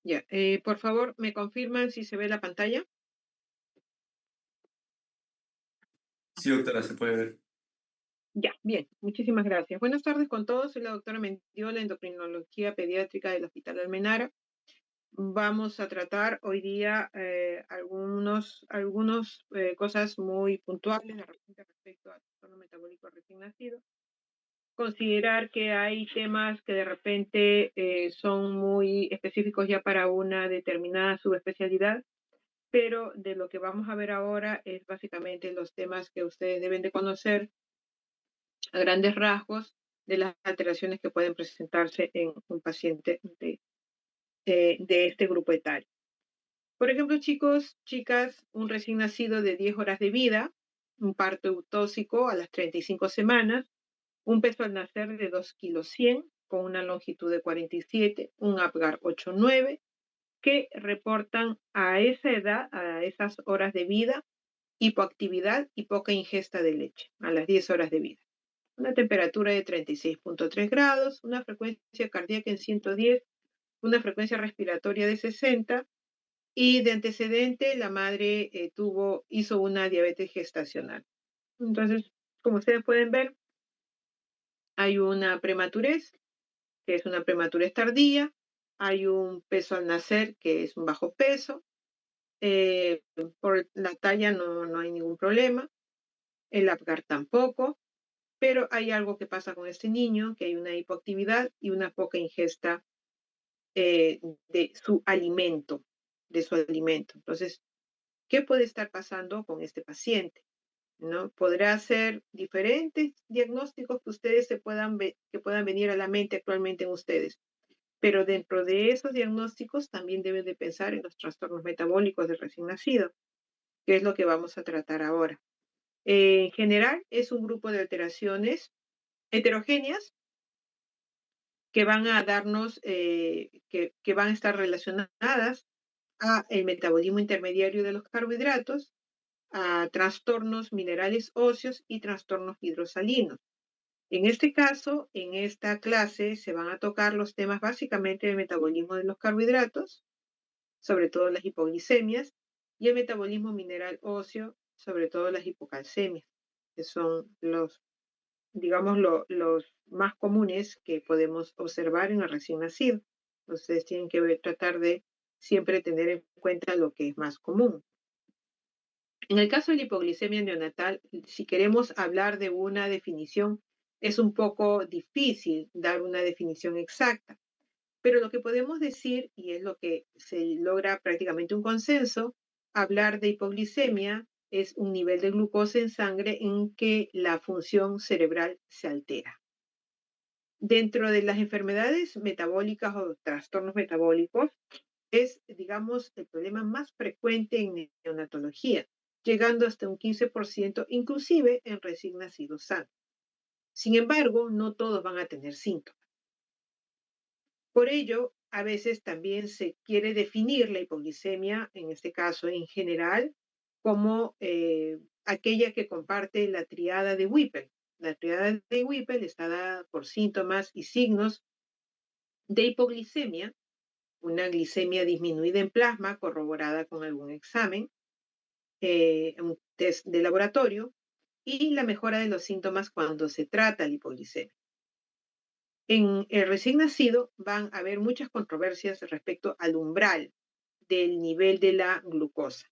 Ya, por favor, ¿me confirman si se ve la pantalla? Sí, doctora, se puede ver. Ya, bien, muchísimas gracias. Buenas tardes con todos. Soy la doctora Mendiola, endocrinología pediátrica del Hospital Almenara. Vamos a tratar hoy día algunos cosas muy puntuales de repente respecto al trastorno metabólico recién nacido. Considerar que hay temas que de repente son muy específicos ya para una determinada subespecialidad, pero de lo que vamos a ver ahora es básicamente los temas que ustedes deben de conocer a grandes rasgos de las alteraciones que pueden presentarse en un paciente de este grupo etario. Por ejemplo, chicos, chicas, un recién nacido de 10 horas de vida, un parto eutóxico a las 35 semanas, un peso al nacer de 2 kilos 100 con una longitud de 47, un Apgar 8,9, que reportan a esa edad, a esas horas de vida, hipoactividad y poca ingesta de leche a las 10 horas de vida. Una temperatura de 36,3 grados, una frecuencia cardíaca en 110, una frecuencia respiratoria de 60 y de antecedente la madre hizo una diabetes gestacional. Entonces, como ustedes pueden ver, hay una prematurez, que es una prematurez tardía, hay un peso al nacer, que es un bajo peso, eh, por la talla no hay ningún problema, el Apgar tampoco, pero hay algo que pasa con este niño, que hay una hipoactividad y una poca ingesta eh, de su alimento, de su alimento. Entonces, ¿qué puede estar pasando con este paciente? ¿No? Podrá ser diferentes diagnósticos que ustedes que puedan venir a la mente actualmente en ustedes, pero dentro de esos diagnósticos también deben de pensar en los trastornos metabólicos del recién nacido, que es lo que vamos a tratar ahora. En general, es un grupo de alteraciones heterogéneas que van a darnos, que van a estar relacionadas a el metabolismo intermediario de los carbohidratos, a trastornos minerales óseos y trastornos hidrosalinos. En este caso, en esta clase se van a tocar los temas básicamente del metabolismo de los carbohidratos, sobre todo las hipoglicemias, y el metabolismo mineral óseo, sobre todo las hipocalcemias, que son los, digamos, los más comunes que podemos observar en el recién nacido. Ustedes tienen que tratar de siempre tener en cuenta lo que es más común. En el caso de la hipoglicemia neonatal, si queremos hablar de una definición, es un poco difícil dar una definición exacta, pero lo que podemos decir, y es lo que se logra prácticamente un consenso, hablar de hipoglicemia es un nivel de glucosa en sangre en que la función cerebral se altera. Dentro de las enfermedades metabólicas o trastornos metabólicos, es, digamos, el problema más frecuente en neonatología, llegando hasta un 15%, inclusive en recién nacidos sanos. Sin embargo, no todos van a tener síntomas. Por ello, a veces también se quiere definir la hipoglicemia, en este caso en general, como aquella que comparte la triada de Whipple. La triada de Whipple está dada por síntomas y signos de hipoglicemia, una glicemia disminuida en plasma corroborada con algún examen, un test de laboratorio y la mejora de los síntomas cuando se trata la hipoglicemia. En el recién nacido van a haber muchas controversias respecto al umbral del nivel de la glucosa.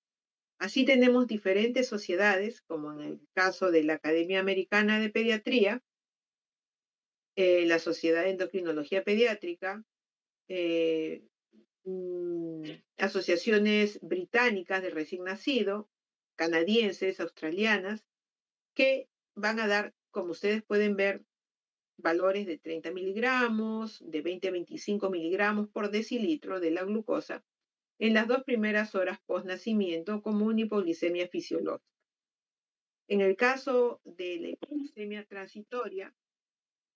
Así tenemos diferentes sociedades, como en el caso de la Academia Americana de Pediatría, la Sociedad de Endocrinología Pediátrica, eh, asociaciones británicas de recién nacido, canadienses, australianas, que van a dar, como ustedes pueden ver, valores de 30 miligramos, de 20 a 25 miligramos por decilitro de la glucosa en las 2 primeras horas post nacimiento como una hipoglicemia fisiológica. En el caso de la hipoglicemia transitoria,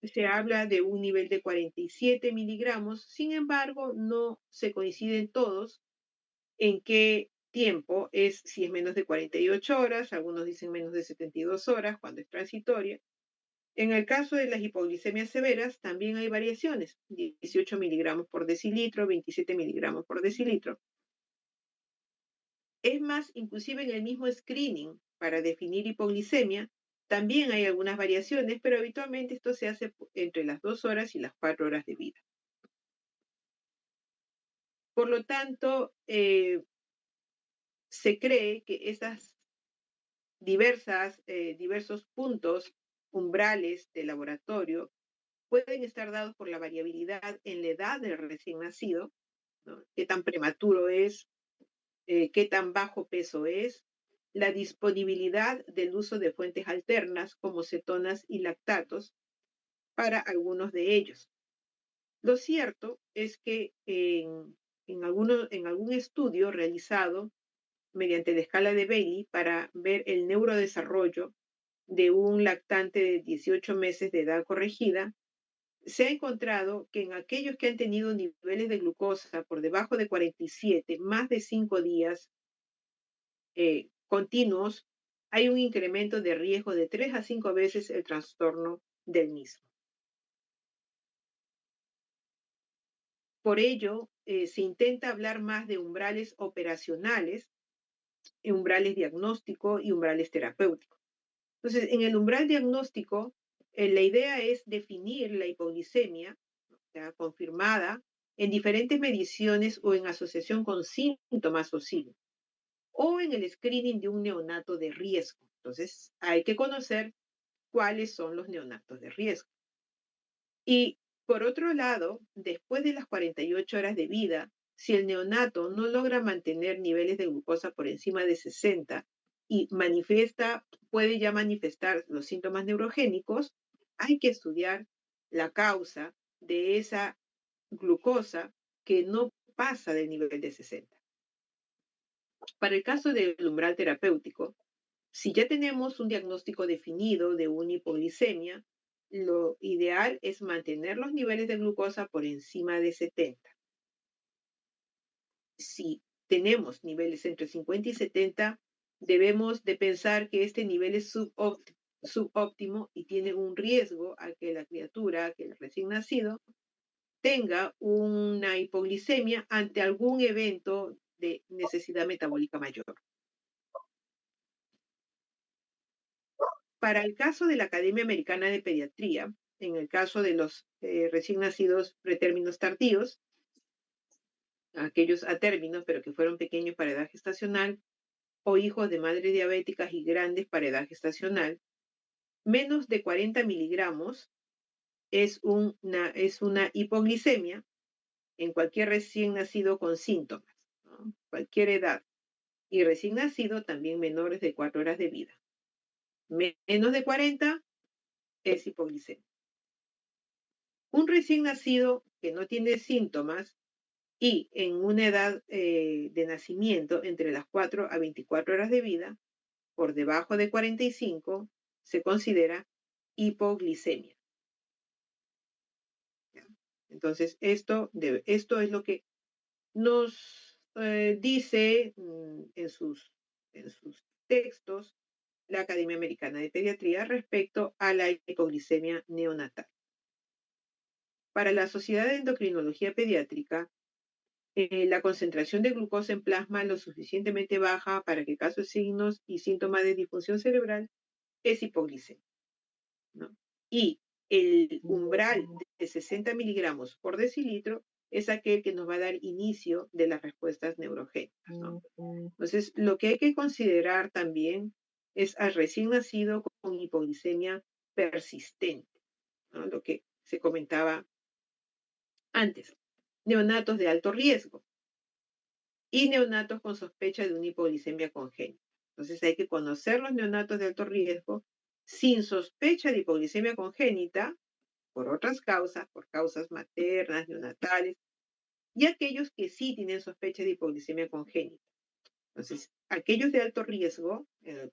se habla de un nivel de 47 miligramos, sin embargo, no se coinciden todos en qué tiempo es, si es menos de 48 horas, algunos dicen menos de 72 horas cuando es transitoria, En el caso de las hipoglicemias severas, también hay variaciones, 18 miligramos por decilitro, 27 miligramos por decilitro. Es más, inclusive en el mismo screening para definir hipoglicemia, también hay algunas variaciones, pero habitualmente esto se hace entre las 2 horas y las 4 horas de vida. Por lo tanto, se cree que estas diversos puntos umbrales de laboratorio pueden estar dados por la variabilidad en la edad del recién nacido, ¿no? Qué tan prematuro es, qué tan bajo peso es, la disponibilidad del uso de fuentes alternas como cetonas y lactatos para algunos de ellos. Lo cierto es que en algún estudio realizado mediante la escala de Bailey para ver el neurodesarrollo de un lactante de 18 meses de edad corregida, se ha encontrado que en aquellos que han tenido niveles de glucosa por debajo de 47, más de 5 días continuos, hay un incremento de riesgo de 3 a 5 veces el trastorno del mismo. Por ello, se intenta hablar más de umbrales operacionales, umbrales diagnóstico y umbrales terapéuticos. Entonces, en el umbral diagnóstico, la idea es definir la hipoglicemia, ya confirmada, en diferentes mediciones o en asociación con síntomas o signos, o en el screening de un neonato de riesgo. Entonces, hay que conocer cuáles son los neonatos de riesgo. Y por otro lado, después de las 48 horas de vida, si el neonato no logra mantener niveles de glucosa por encima de 60 y puede ya manifestar los síntomas neurogénicos, hay que estudiar la causa de esa glucosa que no pasa del nivel de 60. Para el caso del umbral terapéutico, si ya tenemos un diagnóstico definido de una hipoglicemia, lo ideal es mantener los niveles de glucosa por encima de 70. Si tenemos niveles entre 50 y 70, debemos de pensar que este nivel es subóptimo y tiene un riesgo a que la criatura, que el recién nacido, tenga una hipoglicemia ante algún evento de necesidad metabólica mayor. Para el caso de la Academia Americana de Pediatría, en el caso de los recién nacidos pretérminos tardíos, aquellos a términos, pero que fueron pequeños para edad gestacional, o hijos de madres diabéticas y grandes para edad gestacional, menos de 40 miligramos es una hipoglicemia en cualquier recién nacido con síntomas, ¿no? Cualquier edad. Y recién nacido también menores de 4 horas de vida. Menos de 40 es hipoglicemia. Un recién nacido que no tiene síntomas y en una edad de nacimiento entre las 4 a 24 horas de vida, por debajo de 45, se considera hipoglicemia. ¿Ya? Entonces, esto es lo que nos dice en sus textos la Academia Americana de Pediatría respecto a la hipoglicemia neonatal. Para la Sociedad de Endocrinología Pediátrica, la concentración de glucosa en plasma lo suficientemente baja para que casos, signos y síntomas de disfunción cerebral es hipoglicemia, ¿no? Y el umbral de 60 miligramos por decilitro es aquel que nos va a dar inicio de las respuestas neurogénicas, ¿no? Entonces, lo que hay que considerar también es al recién nacido con hipoglicemia persistente, ¿no? Lo que se comentaba antes. Neonatos de alto riesgo y neonatos con sospecha de una hipoglicemia congénita. Entonces hay que conocer los neonatos de alto riesgo sin sospecha de hipoglicemia congénita por otras causas, por causas maternas, neonatales, y aquellos que sí tienen sospecha de hipoglicemia congénita. Entonces, aquellos de alto riesgo, en el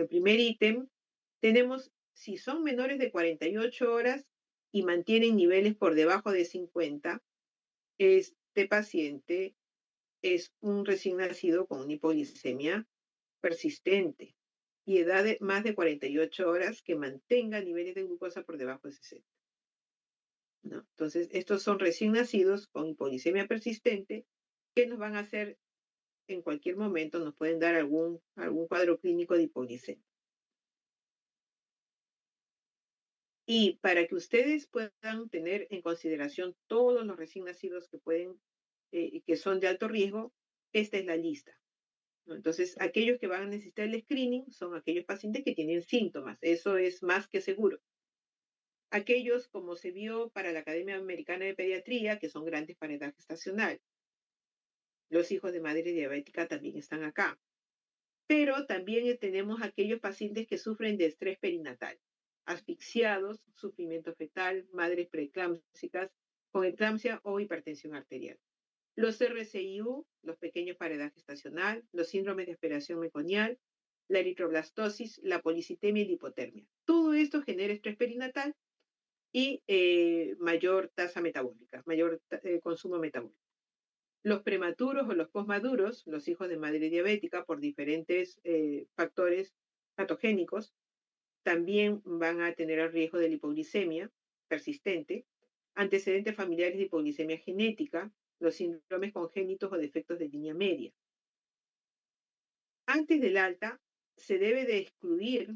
primer ítem, tenemos si son menores de 48 horas y mantienen niveles por debajo de 50, este paciente es un recién nacido con una hipoglicemia persistente y edad de más de 48 horas que mantenga niveles de glucosa por debajo de 60. ¿No? Entonces, estos son recién nacidos con hipoglicemia persistente que nos van a hacer en cualquier momento, nos pueden dar algún cuadro clínico de hipoglicemia. Y para que ustedes puedan tener en consideración todos los recién nacidos que son de alto riesgo, esta es la lista. ¿No? Entonces, aquellos que van a necesitar el screening son aquellos pacientes que tienen síntomas. Eso es más que seguro. Aquellos, como se vio para la Academia Americana de Pediatría, que son grandes para edad gestacional. Los hijos de madre diabética también están acá. Pero también tenemos aquellos pacientes que sufren de estrés perinatal, asfixiados, sufrimiento fetal, madres preeclámpsicas con eclampsia o hipertensión arterial. Los RCIU, los pequeños para edad gestacional, los síndromes de aspiración meconial, la eritroblastosis, la policitemia y la hipotermia. Todo esto genera estrés perinatal y mayor tasa metabólica, mayor consumo metabólico. Los prematuros o los posmaduros, los hijos de madre diabética por diferentes factores patogénicos, también van a tener el riesgo de la hipoglicemia persistente, antecedentes familiares de hipoglicemia genética, los síndromes congénitos o defectos de línea media. Antes del alta, se debe de excluir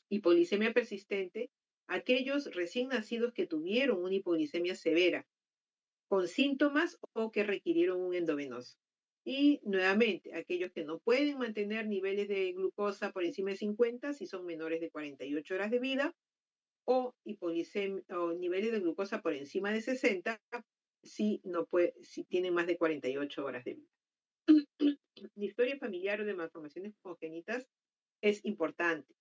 hipoglicemia persistente aquellos recién nacidos que tuvieron una hipoglicemia severa, con síntomas o que requirieron un endovenoso. Y nuevamente, aquellos que no pueden mantener niveles de glucosa por encima de 50 si son menores de 48 horas de vida, o niveles de glucosa por encima de 60 si tienen más de 48 horas de vida. La historia familiar o de malformaciones congénitas es importante.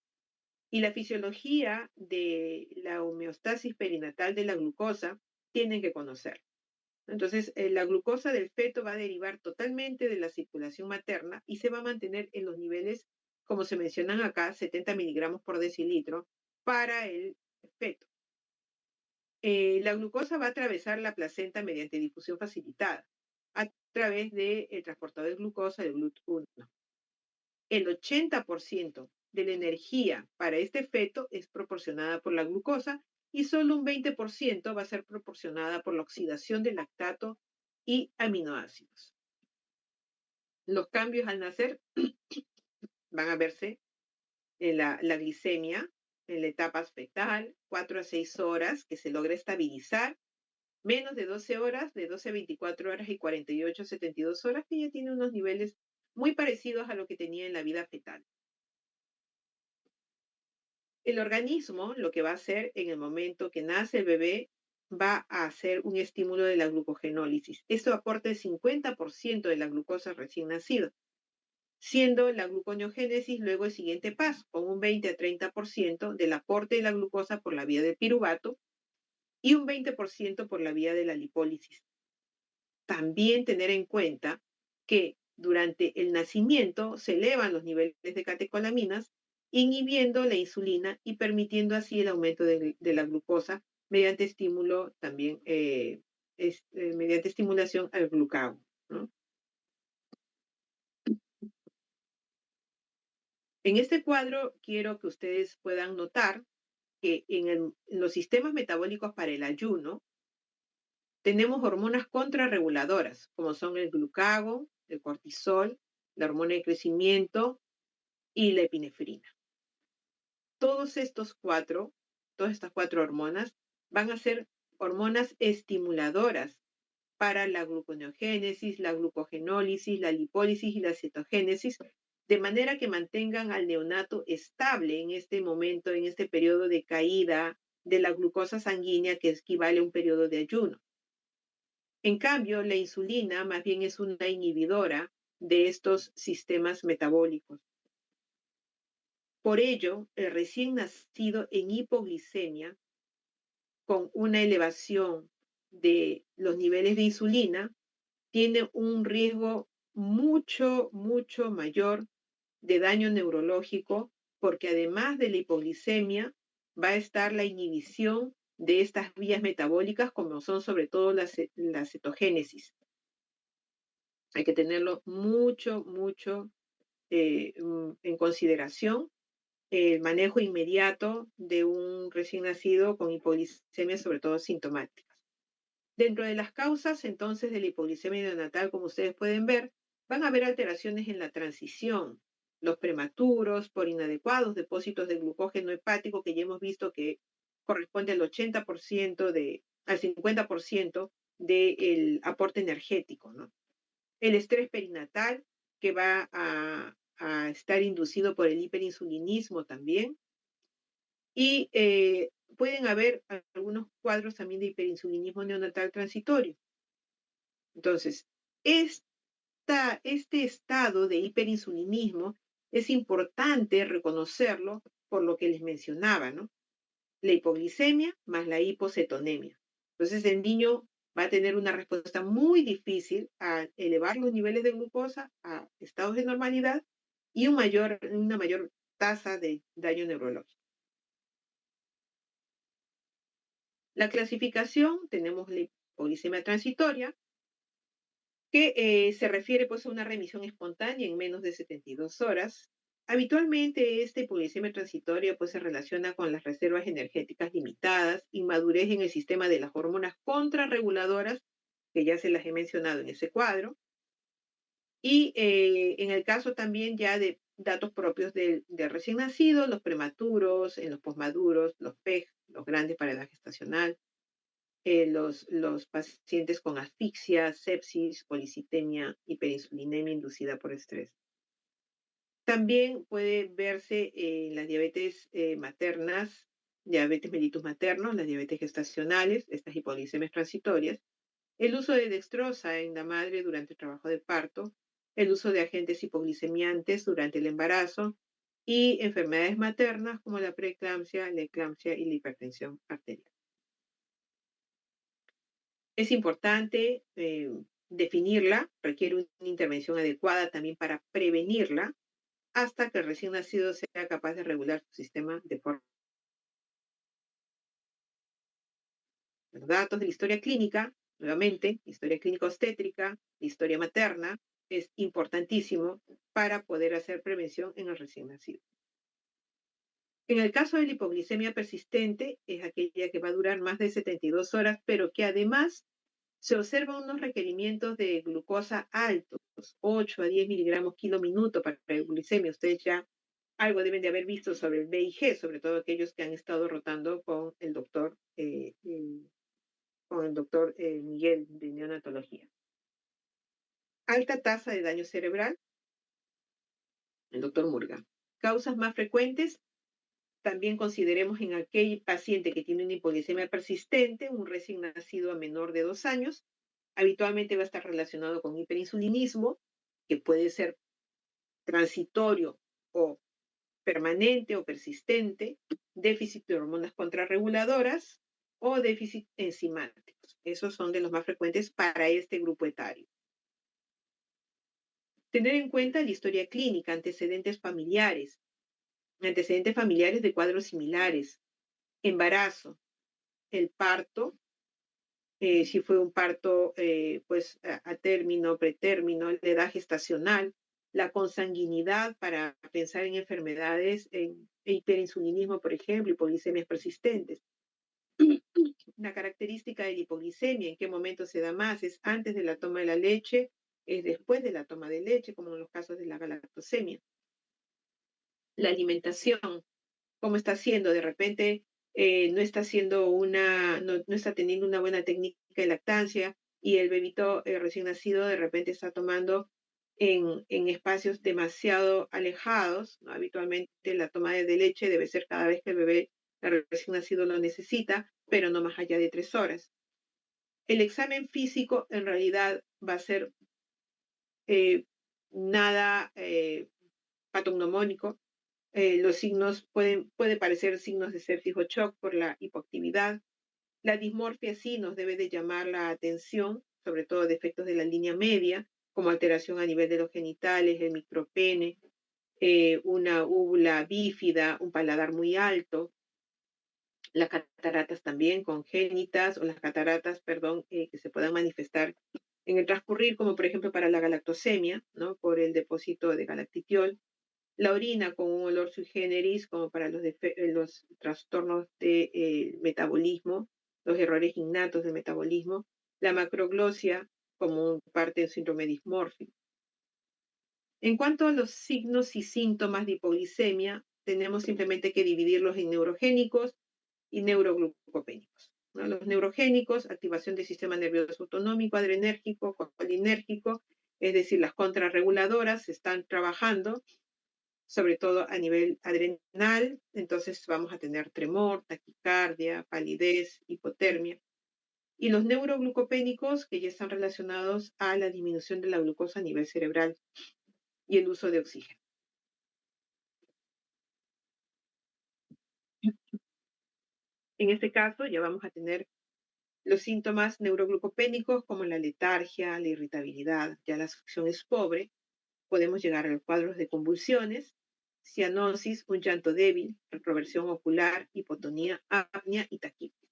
Y la fisiología de la homeostasis perinatal de la glucosa tienen que conocer. Entonces, la glucosa del feto va a derivar totalmente de la circulación materna y se va a mantener en los niveles, como se mencionan acá, 70 miligramos por decilitro para el feto. La glucosa va a atravesar la placenta mediante difusión facilitada a través del transportador de glucosa del GLUT1. El 80% de la energía para este feto es proporcionada por la glucosa y solo un 20% va a ser proporcionada por la oxidación del lactato y aminoácidos. Los cambios al nacer van a verse en la glicemia, en la etapa fetal, 4 a 6 horas, que se logra estabilizar, menos de 12 horas, de 12 a 24 horas y 48 a 72 horas, que ya tiene unos niveles muy parecidos a lo que tenía en la vida fetal. El organismo lo que va a hacer en el momento que nace el bebé va a hacer un estímulo de la glucogenólisis. Esto aporta el 50% de la glucosa recién nacida, siendo la gluconeogénesis luego el siguiente paso, con un 20 a 30% del aporte de la glucosa por la vía del piruvato y un 20% por la vía de la lipólisis. También tener en cuenta que durante el nacimiento se elevan los niveles de catecolaminas, inhibiendo la insulina y permitiendo así el aumento de la glucosa mediante estímulo también, mediante estimulación al glucagón, ¿no? En este cuadro quiero que ustedes puedan notar que en los sistemas metabólicos para el ayuno tenemos hormonas contrarreguladoras, como son el glucagón, el cortisol, la hormona de crecimiento y la epinefrina. Todas estas cuatro hormonas van a ser hormonas estimuladoras para la gluconeogénesis, la glucogenólisis, la lipólisis y la cetogénesis, de manera que mantengan al neonato estable en este momento, en este periodo de caída de la glucosa sanguínea que equivale a un periodo de ayuno. En cambio, la insulina más bien es una inhibidora de estos sistemas metabólicos. Por ello, el recién nacido en hipoglicemia, con una elevación de los niveles de insulina, tiene un riesgo mucho, mucho mayor de daño neurológico, porque además de la hipoglicemia, va a estar la inhibición de estas vías metabólicas, como son sobre todo la cetogénesis. Hay que tenerlo mucho, mucho en consideración el manejo inmediato de un recién nacido con hipoglicemia, sobre todo sintomática. Dentro de las causas, entonces, de la hipoglicemia neonatal, como ustedes pueden ver, van a haber alteraciones en la transición, los prematuros por inadecuados depósitos de glucógeno hepático, que ya hemos visto que corresponde al 80% al 50% del aporte energético, ¿no? El estrés perinatal, que va a estar inducido por el hiperinsulinismo también, y pueden haber algunos cuadros también de hiperinsulinismo neonatal transitorio. Entonces, este estado de hiperinsulinismo es importante reconocerlo por lo que les mencionaba, ¿no? La hipoglicemia más la hipocetonemia. Entonces, el niño va a tener una respuesta muy difícil a elevar los niveles de glucosa a estados de normalidad y una mayor tasa de daño neurológico. La clasificación, tenemos la hipoglicemia transitoria, que se refiere pues a una remisión espontánea en menos de 72 horas. Habitualmente esta hipoglicemia transitoria pues se relaciona con las reservas energéticas limitadas, inmadurez en el sistema de las hormonas contrarreguladoras, que ya se las he mencionado en ese cuadro, y en el caso también ya de datos propios del recién nacido, los prematuros, en los posmaduros, los PEG, los grandes para edad gestacional, los pacientes con asfixia, sepsis, policitemia, hiperinsulinemia inducida por estrés. También puede verse en las diabetes maternas, diabetes mellitus maternos, las diabetes gestacionales, estas hipoglicemias transitorias, el uso de dextrosa en la madre durante el trabajo de parto, el uso de agentes hipoglicemiantes durante el embarazo y enfermedades maternas como la preeclampsia, la eclampsia y la hipertensión arterial. Es importante definirla, requiere una intervención adecuada también para prevenirla hasta que el recién nacido sea capaz de regular su sistema de forma. Los datos de la historia clínica, nuevamente, historia clínica obstétrica, historia materna, es importantísimo para poder hacer prevención en el recién nacido. En el caso de la hipoglicemia persistente, es aquella que va a durar más de 72 horas, pero que además se observan unos requerimientos de glucosa altos, 8 a 10 miligramos kilo minuto para la glucemia. Ustedes ya algo deben de haber visto sobre el VIG, sobre todo aquellos que han estado rotando con el doctor Miguel de neonatología. Alta tasa de daño cerebral, el doctor Murga. Causas más frecuentes, también consideremos en aquel paciente que tiene una hipoglicemia persistente, un recién nacido a menor de 2 años, habitualmente va a estar relacionado con hiperinsulinismo, que puede ser transitorio o permanente o persistente, déficit de hormonas contrarreguladoras o déficit enzimáticos. Esos son de los más frecuentes para este grupo etario. Tener en cuenta la historia clínica, antecedentes familiares de cuadros similares, embarazo, el parto, si fue un parto pues a término, pretérmino, la edad gestacional, la consanguinidad para pensar en enfermedades, en hiperinsulinismo, por ejemplo, hipoglicemias persistentes. La característica de la hipoglicemia, en qué momento se da más, es antes de la toma de la leche, es después de la toma de leche, como en los casos de la galactosemia. La alimentación, cómo está haciendo, de repente no está no está teniendo una buena técnica de lactancia y el bebito recién nacido de repente está tomando en espacios demasiado alejados, ¿no? Habitualmente la toma de leche debe ser cada vez que el bebé recién nacido lo necesita, pero no más allá de 3 horas. El examen físico en realidad va a ser nada patognomónico. Los signos puede parecer signos de sepsis o shock por la hipoactividad. La dismorfia sí nos debe de llamar la atención, sobre todo defectos de la línea media, como alteración a nivel de los genitales, el micropene, una úvula bífida, un paladar muy alto, las cataratas también congénitas o las cataratas, perdón, que se puedan manifestar en el transcurrir, como por ejemplo para la galactosemia, ¿no? Por el depósito de galactitiol, la orina con un olor sui generis, como para los trastornos de metabolismo, los errores innatos de metabolismo, la macroglosia como parte del síndrome dismórfico. En cuanto a los signos y síntomas de hipoglicemia, tenemos simplemente que dividirlos en neurogénicos y neuroglucopénicos, ¿no? Los neurogénicos, activación del sistema nervioso autonómico, adrenérgico, colinérgico, es decir, las contrarreguladoras están trabajando, sobre todo a nivel adrenal, entonces vamos a tener tremor, taquicardia, palidez, hipotermia. Y los neuroglucopénicos, que ya están relacionados a la disminución de la glucosa a nivel cerebral y el uso de oxígeno. En este caso ya vamos a tener los síntomas neuroglucopénicos como la letargia, la irritabilidad, ya la succión es pobre, podemos llegar a los cuadros de convulsiones, cianosis, un llanto débil, retroversión ocular, hipotonía, apnea y taquicardia.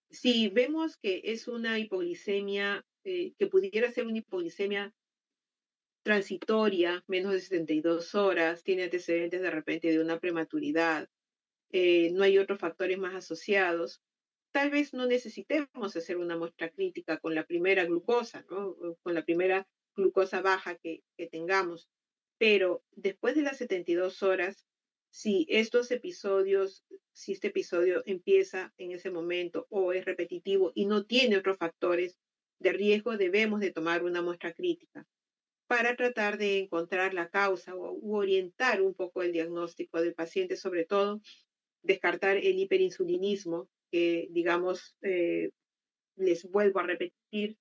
Si vemos que es una hipoglicemia, que pudiera ser una hipoglicemia transitoria, menos de 72 horas, tiene antecedentes de repente de una prematuridad, no hay otros factores más asociados, tal vez no necesitemos hacer una muestra crítica con la primera glucosa, ¿no? Con la primera glucosa baja que tengamos. Pero después de las 72 horas, si estos episodios, si este episodio empieza en ese momento o es repetitivo y no tiene otros factores de riesgo, debemos de tomar una muestra crítica para tratar de encontrar la causa u orientar un poco el diagnóstico del paciente, sobre todo descartar el hiperinsulinismo, que digamos, les vuelvo a repetir,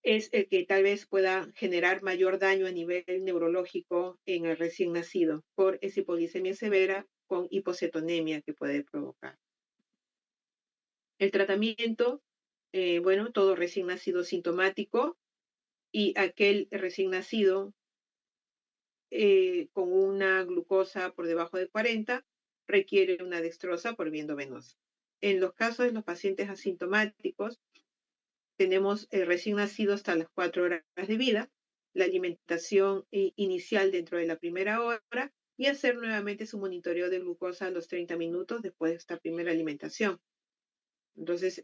es el que tal vez pueda generar mayor daño a nivel neurológico en el recién nacido por esa hipoglicemia severa con hipocetonemia que puede provocar. El tratamiento, bueno, todo recién nacido sintomático y aquel recién nacido con una glucosa por debajo de 40 requiere una dextrosa por vía endovenosa. En los casos de los pacientes asintomáticos, tenemos el recién nacido hasta las 4 horas de vida, la alimentación inicial dentro de la primera hora y hacer nuevamente su monitoreo de glucosa a los 30 minutos después de esta primera alimentación. Entonces,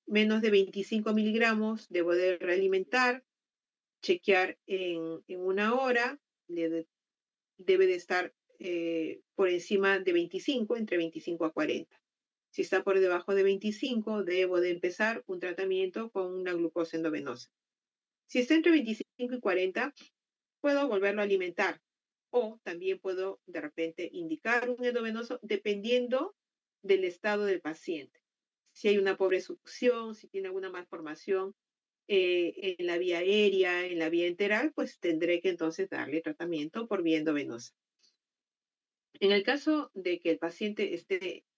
menos de 25 miligramos debo de realimentar, chequear en una hora, debe de estar por encima de 25, entre 25 a 40. Si está por debajo de 25, debo de empezar un tratamiento con una glucosa endovenosa. Si está entre 25 y 40, puedo volverlo a alimentar o también puedo de repente indicar un endovenoso dependiendo del estado del paciente. Si hay una pobre succión, si tiene alguna malformación en la vía aérea, en la vía enteral, pues tendré que entonces darle tratamiento por vía endovenosa. En el caso de que el paciente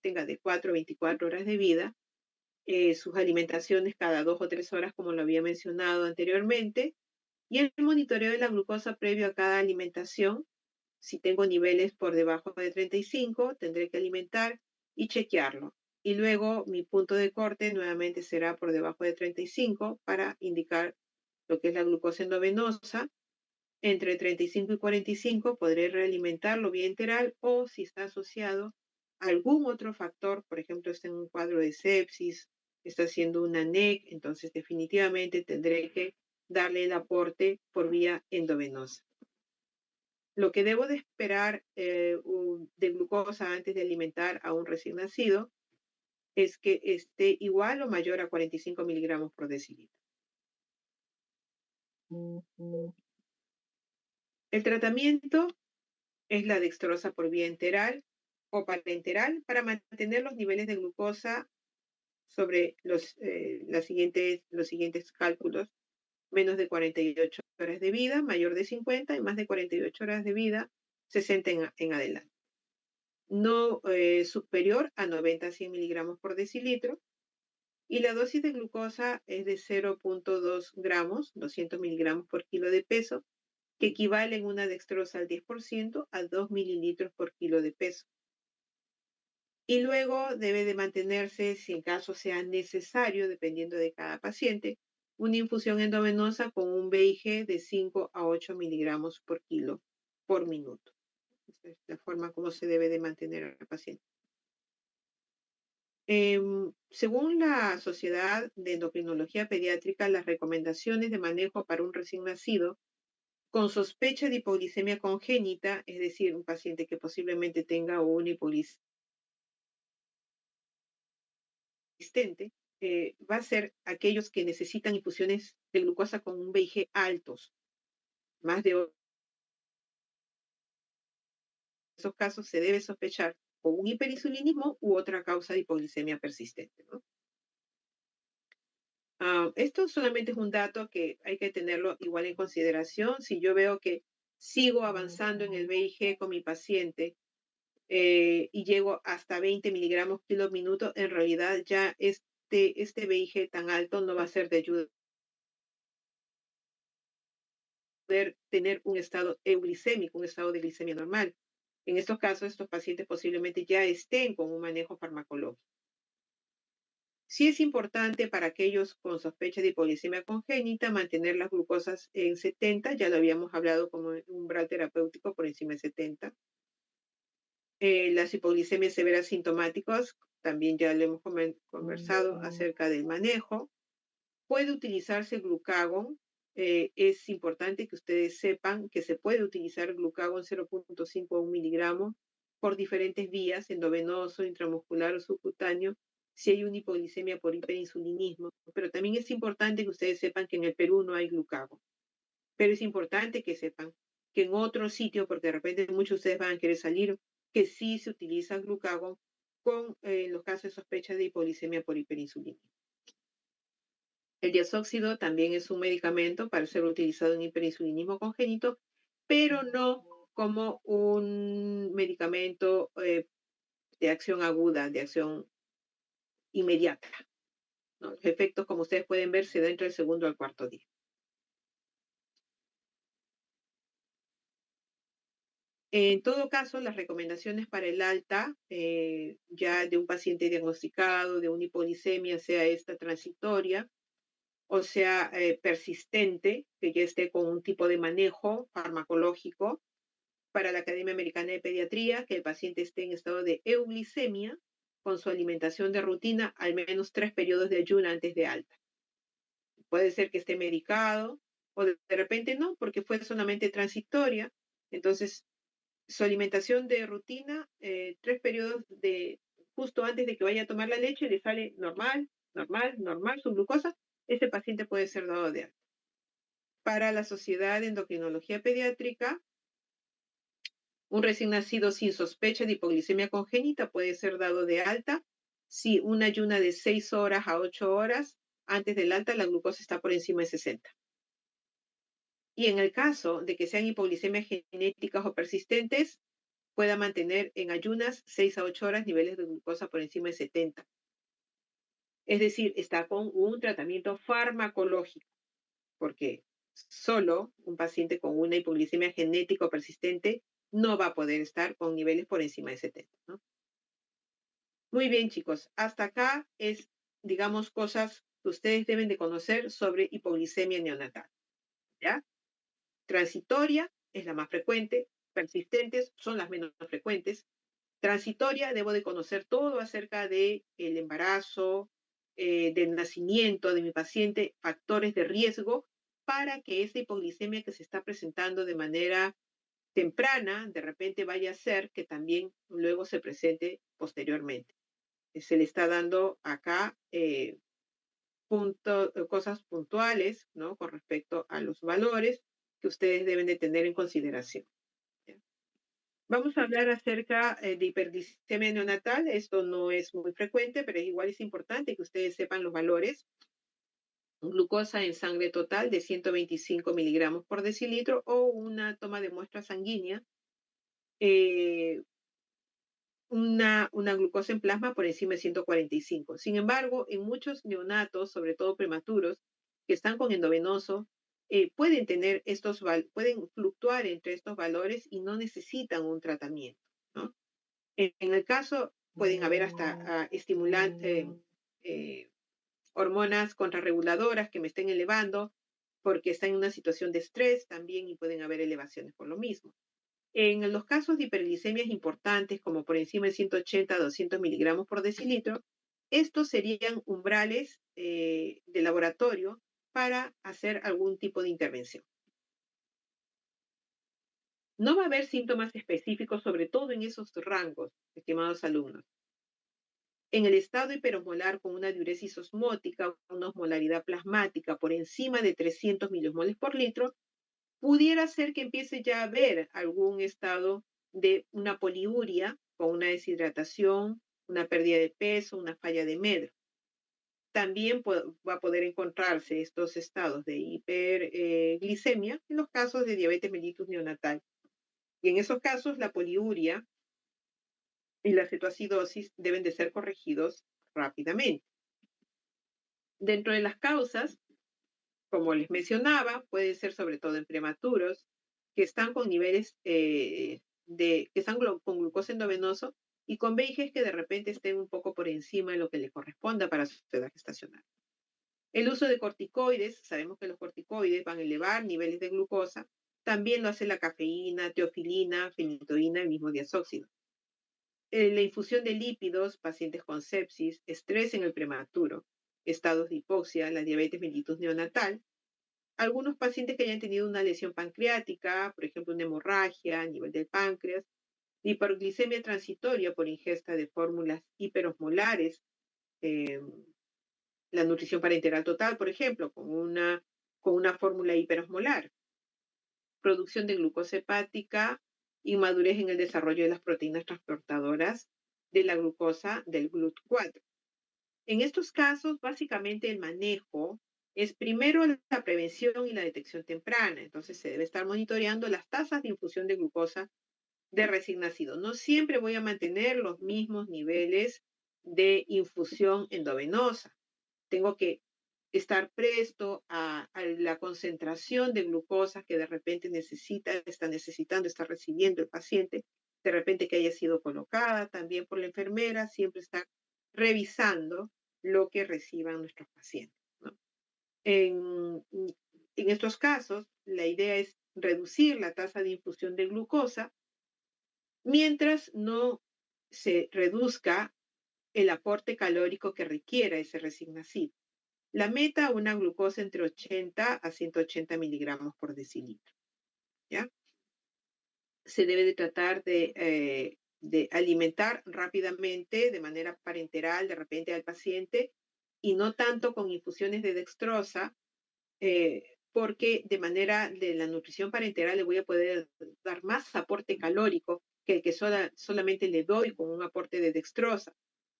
tenga de 4 a 24 horas de vida, sus alimentaciones cada 2 o 3 horas, como lo había mencionado anteriormente, y el monitoreo de la glucosa previo a cada alimentación. Si tengo niveles por debajo de 35, tendré que alimentar y chequearlo. Y luego mi punto de corte nuevamente será por debajo de 35 para indicar lo que es la glucosa endovenosa. Entre 35 y 45 podré realimentarlo vía enteral o si está asociado a algún otro factor, por ejemplo, está en un cuadro de sepsis, está haciendo una NEC, entonces definitivamente tendré que darle el aporte por vía endovenosa. Lo que debo de esperar de glucosa antes de alimentar a un recién nacido es que esté igual o mayor a 45 miligramos por decilitro. El tratamiento es la dextrosa por vía enteral o parenteral para mantener los niveles de glucosa sobre los siguientes cálculos: menos de 48 horas de vida, mayor de 50 y más de 48 horas de vida, 60 en adelante. No superior a 90 a 100 miligramos por decilitro. Y la dosis de glucosa es de 0.2 gramos, 200 miligramos por kilo de peso, que equivale en una dextrosa al 10% a 2 mililitros por kilo de peso. Y luego debe de mantenerse, si en caso sea necesario, dependiendo de cada paciente, una infusión endovenosa con un VIG de 5 a 8 miligramos por kilo por minuto. Esa es la forma como se debe de mantener al paciente. Según la Sociedad de Endocrinología Pediátrica, las recomendaciones de manejo para un recién nacido con sospecha de hipoglicemia congénita, es decir, un paciente que posiblemente tenga una hipoglicemia persistente, va a ser aquellos que necesitan infusiones de glucosa con un VIG altos. Más de esos casos se debe sospechar o un hiperinsulinismo u otra causa de hipoglicemia persistente, ¿no? Esto solamente es un dato que hay que tenerlo igual en consideración. Si yo veo que sigo avanzando en el VIG con mi paciente y llego hasta 20 miligramos kilo minuto, en realidad ya este VIG tan alto no va a ser de ayuda poder tener un estado euglicémico, un estado de glicemia normal. En estos casos, estos pacientes posiblemente ya estén con un manejo farmacológico. Sí es importante para aquellos con sospecha de hipoglicemia congénita mantener las glucosas en 70, ya lo habíamos hablado como un umbral terapéutico por encima de 70. Las hipoglicemias severas sintomáticas, también ya lo hemos conversado acerca del manejo. Puede utilizarse glucagón. Es importante que ustedes sepan que se puede utilizar glucagón 0.5 a 1 miligramo por diferentes vías, endovenoso, intramuscular o subcutáneo, si hay una hipoglicemia por hiperinsulinismo. Pero también es importante que ustedes sepan que en el Perú no hay glucagón. Pero es importante que sepan que en otro sitio, porque de repente muchos de ustedes van a querer salir, que sí se utiliza glucagón con los casos de sospecha de hipoglicemia por hiperinsulinismo. El diazóxido también es un medicamento para ser utilizado en hiperinsulinismo congénito, pero no como un medicamento de acción aguda, de acción inmediata, ¿no? Los efectos, como ustedes pueden ver, se dan entre el segundo al cuarto día. En todo caso, las recomendaciones para el alta, ya de un paciente diagnosticado de una hipoglicemia, sea esta transitoria, o sea, persistente, que ya esté con un tipo de manejo farmacológico, para la Academia Americana de Pediatría, que el paciente esté en estado de euglicemia, con su alimentación de rutina, al menos 3 periodos de ayuno antes de alta. Puede ser que esté medicado, o de repente no, porque fue solamente transitoria. Entonces, su alimentación de rutina, 3 periodos de justo antes de que vaya a tomar la leche, le sale normal, normal, normal su glucosa, ese paciente puede ser dado de alta. Para la Sociedad de Endocrinología Pediátrica, un recién nacido sin sospecha de hipoglicemia congénita puede ser dado de alta si una ayuna de 6 horas a 8 horas antes del alta la glucosa está por encima de 60. Y en el caso de que sean hipoglicemias genéticas o persistentes, pueda mantener en ayunas 6 a 8 horas niveles de glucosa por encima de 70. Es decir, está con un tratamiento farmacológico, porque solo un paciente con una hipoglicemia genética o persistente no va a poder estar con niveles por encima de 70, ¿no? Muy bien, chicos. Hasta acá es, digamos, cosas que ustedes deben de conocer sobre hipoglicemia neonatal, ¿ya? Transitoria es la más frecuente, persistentes son las menos frecuentes. Transitoria, debo de conocer todo acerca del embarazo, del nacimiento de mi paciente, factores de riesgo, para que esta hipoglicemia que se está presentando de manera temprana, de repente vaya a ser que también luego se presente posteriormente. Se le está dando acá cosas puntuales, ¿no? Con respecto a los valores que ustedes deben de tener en consideración. ¿Ya? Vamos a hablar acerca de hiperglicemia neonatal. Esto no es muy frecuente, pero igual es importante que ustedes sepan los valores. Glucosa en sangre total de 125 miligramos por decilitro o una toma de muestra sanguínea. Una glucosa en plasma por encima de 145. Sin embargo, en muchos neonatos, sobre todo prematuros, que están con endovenoso, pueden fluctuar entre estos valores y no necesitan un tratamiento, ¿no? En el caso pueden haber hasta estimulantes, hormonas contrarreguladoras que me estén elevando porque están en una situación de estrés también y pueden haber elevaciones por lo mismo. En los casos de hiperglicemias importantes, como por encima de 180 a 200 miligramos por decilitro, estos serían umbrales de laboratorio para hacer algún tipo de intervención. No va a haber síntomas específicos, sobre todo en esos rangos, estimados alumnos. En el estado hiperosmolar con una diuresis osmótica, una osmolaridad plasmática por encima de 300 milimoles por litro, pudiera ser que empiece ya a haber algún estado de una poliuria o una deshidratación, una pérdida de peso, una falla de medro. También va a poder encontrarse estos estados de hiperglicemia en los casos de diabetes mellitus neonatal. Y en esos casos, la poliuria y la cetoacidosis deben de ser corregidos rápidamente. Dentro de las causas, como les mencionaba, puede ser sobre todo en prematuros que están con niveles que están con glucosa endovenoso y con VIGs que de repente estén un poco por encima de lo que le corresponda para su edad gestacional. El uso de corticoides, sabemos que los corticoides van a elevar niveles de glucosa, también lo hace la cafeína, teofilina, fenitoína, el mismo diazóxido. La infusión de lípidos, pacientes con sepsis, estrés en el prematuro, estados de hipoxia, la diabetes mellitus neonatal, algunos pacientes que hayan tenido una lesión pancreática, por ejemplo, una hemorragia a nivel del páncreas, hiperglicemia transitoria por ingesta de fórmulas hiperosmolares, eh, la nutrición parenteral total, por ejemplo, con una fórmula hiperosmolar, producción de glucosa hepática, inmadurez en el desarrollo de las proteínas transportadoras de la glucosa del GLUT4. En estos casos, básicamente el manejo es primero la prevención y la detección temprana. Entonces se debe estar monitoreando las tasas de infusión de glucosa de recién nacido. No siempre voy a mantener los mismos niveles de infusión endovenosa. Tengo que estar presto a la concentración de glucosa que de repente está necesitando, está recibiendo el paciente, de repente que haya sido colocada también por la enfermera, siempre está revisando lo que reciban nuestros pacientes, ¿no? En estos casos, la idea es reducir la tasa de infusión de glucosa mientras no se reduzca el aporte calórico que requiera ese recién nacido. La meta, una glucosa entre 80 a 180 miligramos por decilitro, ¿ya? Se debe de tratar de alimentar rápidamente, de manera parenteral, de repente al paciente, y no tanto con infusiones de dextrosa, porque de manera de la nutrición parenteral le voy a poder dar más aporte calórico que el que solamente le doy con un aporte de dextrosa.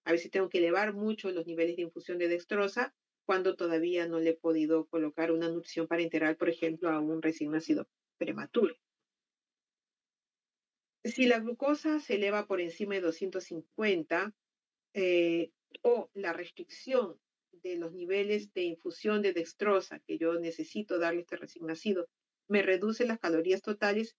A veces tengo que elevar mucho los niveles de infusión de dextrosa cuando todavía no le he podido colocar una nutrición parenteral, por ejemplo, a un recién nacido prematuro. Si la glucosa se eleva por encima de 250 o la restricción de los niveles de infusión de dextrosa que yo necesito darle a este recién nacido me reduce las calorías totales,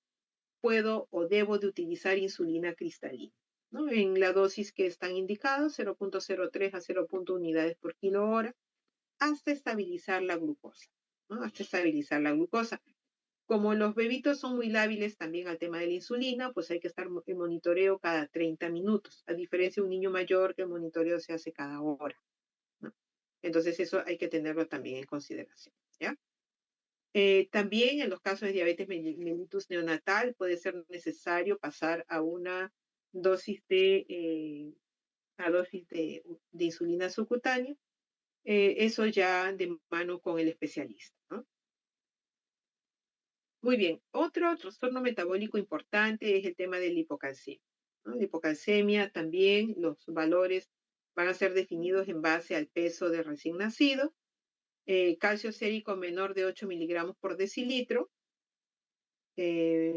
puedo o debo de utilizar insulina cristalina, ¿no? En la dosis que están indicadas, 0.03 a 0.1 unidades por kilo hora, hasta estabilizar la glucosa, ¿no? Hasta estabilizar la glucosa. Como los bebitos son muy lábiles también al tema de la insulina, pues hay que estar en monitoreo cada 30 minutos, a diferencia de un niño mayor que el monitoreo se hace cada hora, ¿no? Entonces eso hay que tenerlo también en consideración, ¿ya? También en los casos de diabetes mellitus neonatal puede ser necesario pasar a una dosis de insulina subcutánea, eso ya de mano con el especialista, ¿no? Muy bien, otro trastorno metabólico importante es el tema de la hipocalcemia, ¿no? La hipocalcemia también, los valores van a ser definidos en base al peso del recién nacido, calcio sérico menor de 8 miligramos por decilitro,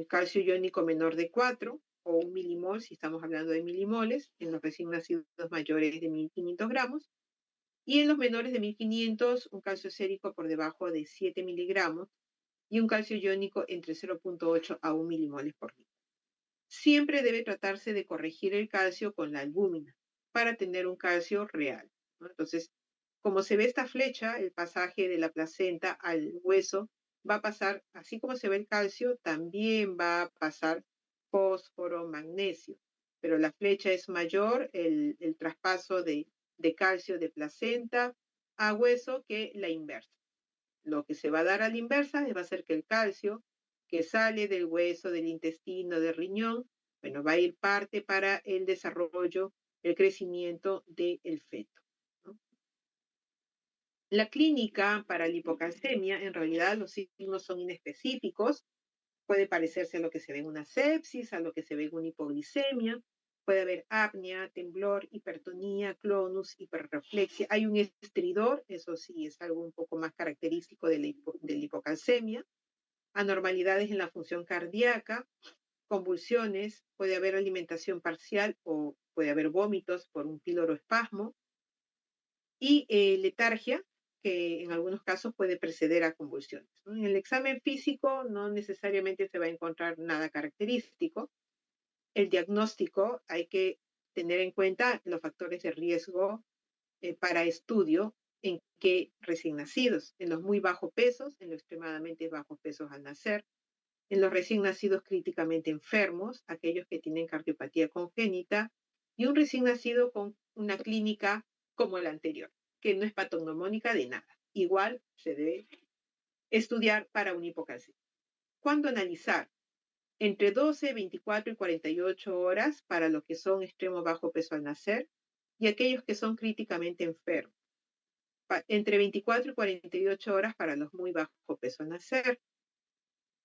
calcio iónico menor de 4 o 1 milimol, si estamos hablando de milimoles, en los recién nacidos mayores de 1500 gramos, y en los menores de 1500, un calcio sérico por debajo de 7 miligramos y un calcio iónico entre 0.8 a 1 milimoles por litro. Siempre debe tratarse de corregir el calcio con la albúmina. para tener un calcio real, ¿no? Entonces, como se ve esta flecha, el pasaje de la placenta al hueso va a pasar, así como se ve el calcio, también va a pasar fósforo, magnesio, pero la flecha es mayor, el traspaso de calcio de placenta a hueso que la inversa. Lo que se va a dar a la inversa va a ser que el calcio que sale del hueso, del intestino, del riñón, bueno, va a ir parte para el desarrollo, el crecimiento del feto, ¿no? La clínica para la hipocalcemia, en realidad los signos son inespecíficos, puede parecerse a lo que se ve en una sepsis, a lo que se ve en una hipoglicemia, puede haber apnea, temblor, hipertonía, clonus, hiperreflexia. Hay un estridor, eso sí es algo un poco más característico de la hipocalcemia, anormalidades en la función cardíaca, convulsiones, puede haber alimentación parcial o puede haber vómitos por un espasmo y letargia, que en algunos casos puede preceder a convulsiones, ¿no? En el examen físico no necesariamente se va a encontrar nada característico. El diagnóstico hay que tener en cuenta los factores de riesgo para estudio en que recién nacidos, en los muy bajos pesos, en los extremadamente bajos pesos al nacer, en los recién nacidos críticamente enfermos, aquellos que tienen cardiopatía congénita, y un recién nacido con una clínica como la anterior, que no es patognomónica de nada. Igual se debe estudiar para una hipocalcemia. ¿Cuándo analizar? Entre 12, 24 y 48 horas para los que son extremo bajo peso al nacer y aquellos que son críticamente enfermos. Entre 24 y 48 horas para los muy bajo peso al nacer.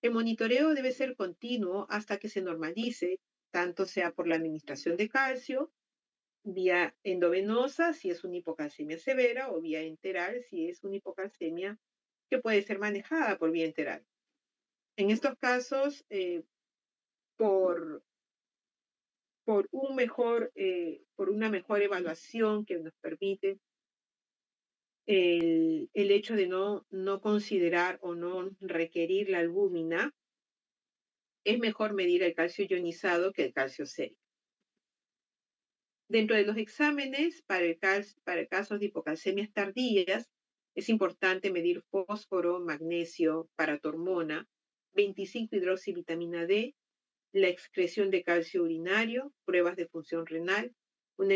El monitoreo debe ser continuo hasta que se normalice, tanto sea por la administración de calcio, vía endovenosa si es una hipocalcemia severa o vía enteral si es una hipocalcemia que puede ser manejada por vía enteral. En estos casos, por, por una mejor evaluación que nos permite el hecho de no considerar o no requerir la albúmina, es mejor medir el calcio ionizado que el calcio sérico. Dentro de los exámenes para casos de hipocalcemias tardías, es importante medir fósforo, magnesio, paratormona, 25-hidroxivitamina D, la excreción de calcio urinario, pruebas de función renal, una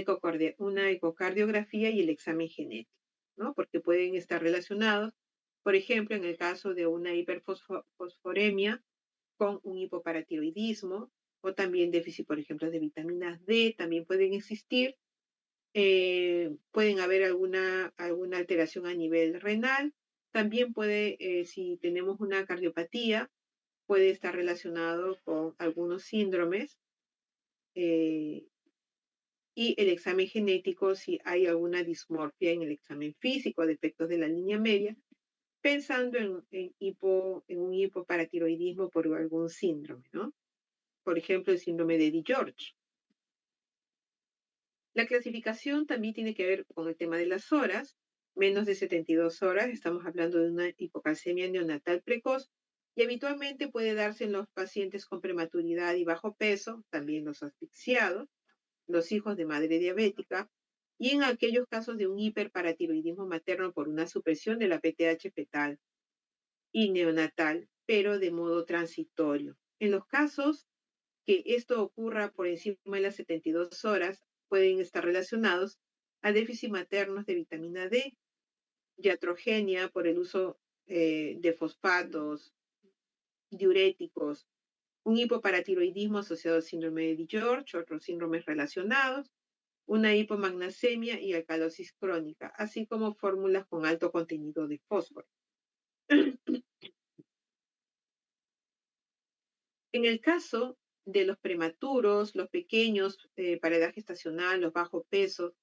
ecocardiografía y el examen genético, ¿no? Porque pueden estar relacionados, por ejemplo, en el caso de una hiperfosforemia con un hipoparatiroidismo o también déficit, por ejemplo, de vitaminas D, también pueden existir. Pueden haber alguna alteración a nivel renal. También puede, si tenemos una cardiopatía, puede estar relacionado con algunos síndromes. Y el examen genético, si hay alguna dismorfia en el examen físico, defectos de la línea media, pensando en un hipoparatiroidismo por algún síndrome, ¿no? Por ejemplo, el síndrome de Di-George. La clasificación también tiene que ver con el tema de las horas. Menos de 72 horas, estamos hablando de una hipocalcemia neonatal precoz y habitualmente puede darse en los pacientes con prematuridad y bajo peso, también los asfixiados, los hijos de madre diabética y en aquellos casos de un hiperparatiroidismo materno por una supresión de la PTH fetal y neonatal, pero de modo transitorio. En los casos que esto ocurra por encima de las 72 horas, pueden estar relacionados a déficit maternos de vitamina D, iatrogenia por el uso de fosfatos, diuréticos, un hipoparatiroidismo asociado al síndrome de Di-George, otros síndromes relacionados, una hipomagnesemia y alcalosis crónica, así como fórmulas con alto contenido de fósforo. En el caso de los prematuros, los pequeños para edad gestacional, los bajo peso,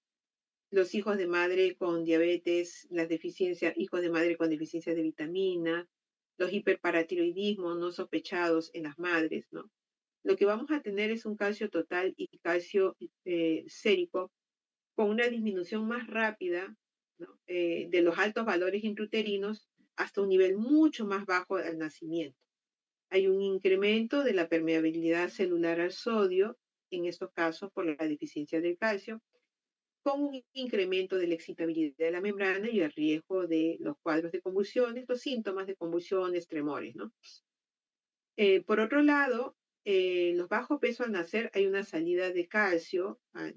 los hijos de madre con diabetes, las deficiencias, hijos de madre con deficiencias de vitamina, los hiperparatiroidismos no sospechados en las madres, ¿no? Lo que vamos a tener es un calcio total y calcio sérico con una disminución más rápida, ¿no? De los altos valores intrauterinos hasta un nivel mucho más bajo al nacimiento. Hay un incremento de la permeabilidad celular al sodio, en estos casos por la deficiencia del calcio, con un incremento de la excitabilidad de la membrana y el riesgo de los cuadros de convulsiones, los síntomas de convulsiones, tremores, ¿no? Por otro lado, los bajo peso al nacer hay una salida de calcio a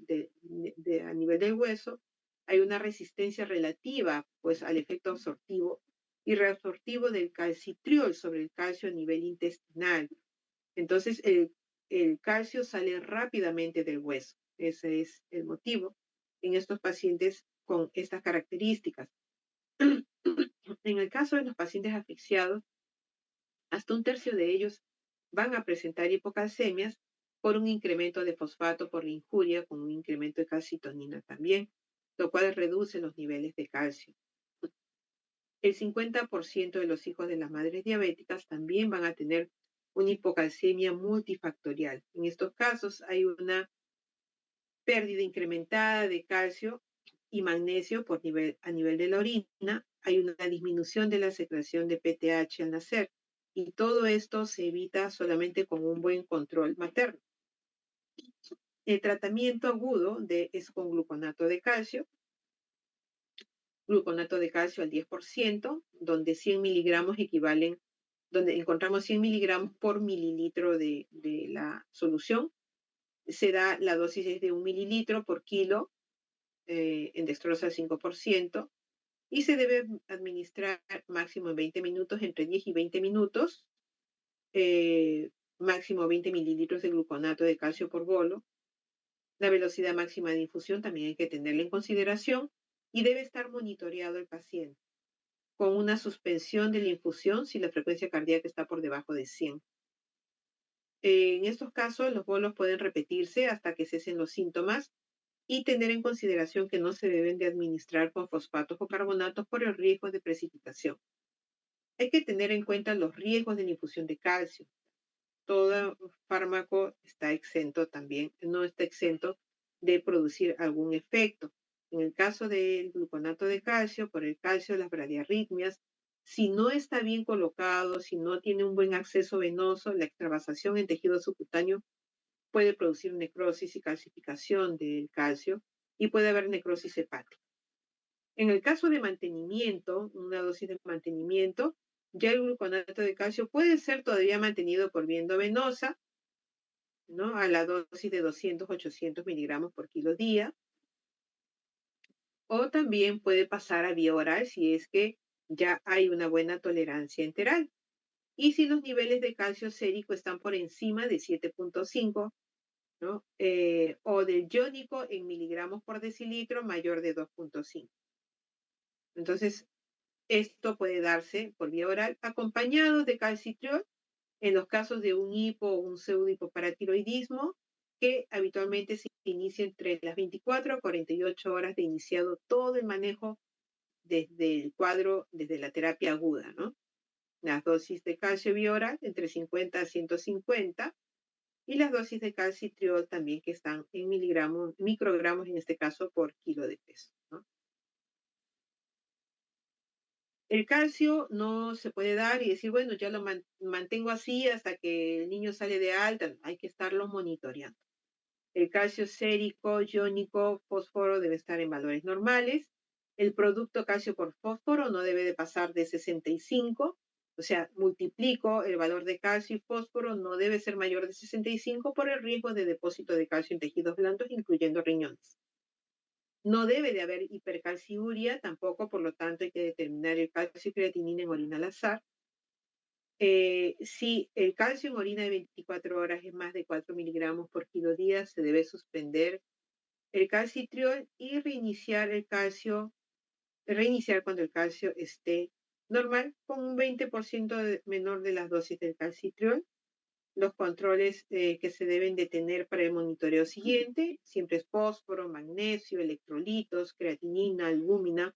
nivel del hueso, hay una resistencia relativa pues al efecto absortivo y reabsortivo del calcitriol sobre el calcio a nivel intestinal. Entonces, el calcio sale rápidamente del hueso. Ese es el motivo en estos pacientes con estas características. En el caso de los pacientes asfixiados, hasta un tercio de ellos van a presentar hipocalcemias por un incremento de fosfato por la injuria, con un incremento de calcitonina también, lo cual reduce los niveles de calcio. El 50% de los hijos de las madres diabéticas también van a tener una hipocalcemia multifactorial. En estos casos hay una pérdida incrementada de calcio y magnesio a nivel de la orina, hay una disminución de la secreción de PTH al nacer y todo esto se evita solamente con un buen control materno. El tratamiento agudo es con gluconato de calcio al 10%, donde 100 miligramos equivalen, donde encontramos 100 miligramos por mililitro de la solución. Se da la dosis es de 1 mililitro por kilo en dextrosa al 5%, y se debe administrar máximo en 20 minutos, entre 10 y 20 minutos, máximo 20 mililitros de gluconato de calcio por bolo. La velocidad máxima de infusión también hay que tenerla en consideración y debe estar monitoreado el paciente con una suspensión de la infusión si la frecuencia cardíaca está por debajo de 100. En estos casos, los bolos pueden repetirse hasta que cesen los síntomas y tener en consideración que no se deben de administrar con fosfatos o carbonatos por el riesgo de precipitación. Hay que tener en cuenta los riesgos de la infusión de calcio. Todo fármaco está exento también, no está exento de producir algún efecto. En el caso del gluconato de calcio, por el calcio, las bradiarritmias, si no está bien colocado, si no tiene un buen acceso venoso, la extravasación en tejido subcutáneo puede producir necrosis y calcificación del calcio y puede haber necrosis hepática. En el caso de mantenimiento, una dosis de mantenimiento, ya el gluconato de calcio puede ser todavía mantenido por vía endovenosa, ¿no? A la dosis de 200-800 miligramos por kilo día, o también puede pasar a vía oral si es que ya hay una buena tolerancia enteral. Y si los niveles de calcio sérico están por encima de 7.5, ¿no? O del iónico en miligramos por decilitro mayor de 2.5. Entonces, esto puede darse por vía oral acompañado de calcitriol en los casos de un hipo o un pseudohipoparatiroidismo que habitualmente se inicia entre las 24 a 48 horas de iniciado todo el manejo desde el cuadro, desde la terapia aguda, ¿no? Las dosis de calcio vía oral entre 50 a 150 y las dosis de calcitriol también que están en microgramos en este caso por kilo de peso, ¿no? El calcio no se puede dar y decir, bueno, ya lo mantengo así hasta que el niño sale de alta. Hay que estarlo monitoreando. El calcio sérico, iónico, fósforo debe estar en valores normales. El producto calcio por fósforo no debe de pasar de 65. O sea, multiplico el valor de calcio y fósforo, no debe ser mayor de 65 por el riesgo de depósito de calcio en tejidos blandos, incluyendo riñones. No debe de haber hipercalciuria tampoco, por lo tanto hay que determinar el calcio y creatinina en orina al azar. Si el calcio en orina de 24 horas es más de 4 miligramos por kilo día, se debe suspender el calcitriol y reiniciar cuando el calcio esté normal, con un 20% menor de las dosis del calcitriol. Los controles que se deben de tener para el monitoreo siguiente siempre es fósforo, magnesio, electrolitos, creatinina, albúmina,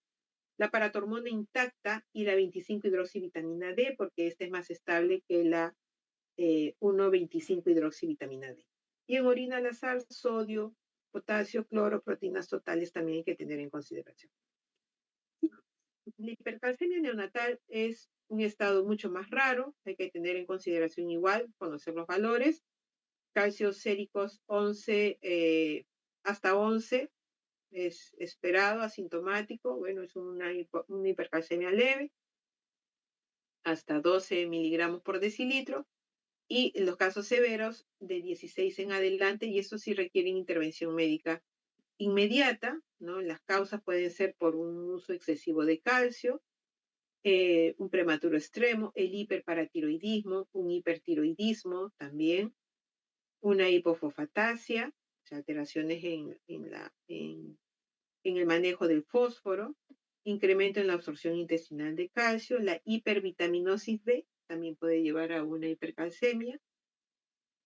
la paratormona intacta y la 25-hidroxivitamina D, porque esta es más estable que la 1,25-hidroxivitamina D. Y en orina al azar, sodio, potasio, cloro, proteínas totales también hay que tener en consideración. La hipercalcemia neonatal es un estado mucho más raro, hay que tener en consideración igual, conocer los valores. Calcios séricos 11 hasta 11, es esperado, asintomático, bueno, es una hipercalcemia leve, hasta 12 miligramos por decilitro, y en los casos severos de 16 en adelante, y eso sí requieren intervención médica inmediata, ¿no? Las causas pueden ser por un uso excesivo de calcio, un prematuro extremo, el hiperparatiroidismo, un hipertiroidismo también, una hipofosfatasia, o sea, alteraciones en el manejo del fósforo, incremento en la absorción intestinal de calcio, la hipervitaminosis B también puede llevar a una hipercalcemia,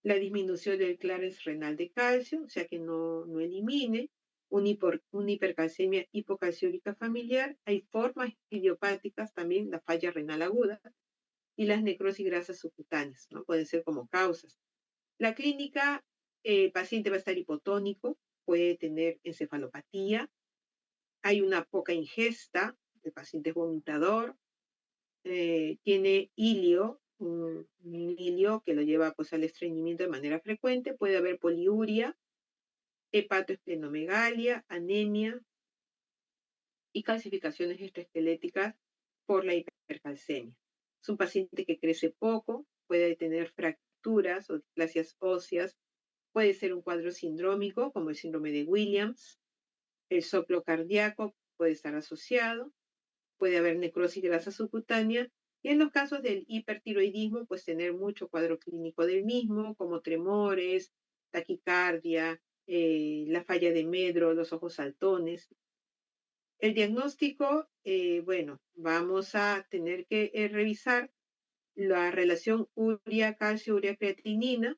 la disminución del clearance renal de calcio, o sea que no elimine, una hipercalcemia hipocalciúrica familiar, hay formas idiopáticas también, la falla renal aguda y las necrosis grasas subcutáneas, ¿no? Pueden ser como causas. La clínica, el paciente va a estar hipotónico, puede tener encefalopatía, hay una poca ingesta, el paciente es vomitador, tiene hilio, un hilio que lo lleva pues, al estreñimiento de manera frecuente, puede haber poliuria, hepatoesplenomegalia, anemia y calcificaciones extraesqueléticas por la hipercalcemia. Es un paciente que crece poco, puede tener fracturas o displasias óseas, puede ser un cuadro sindrómico como el síndrome de Williams, el soplo cardíaco puede estar asociado, puede haber necrosis grasa subcutánea y en los casos del hipertiroidismo, pues tener mucho cuadro clínico del mismo, como tremores, taquicardia, la falla de medro, los ojos saltones. El diagnóstico, bueno, vamos a tener que revisar la relación urea-calcio, urea-creatinina.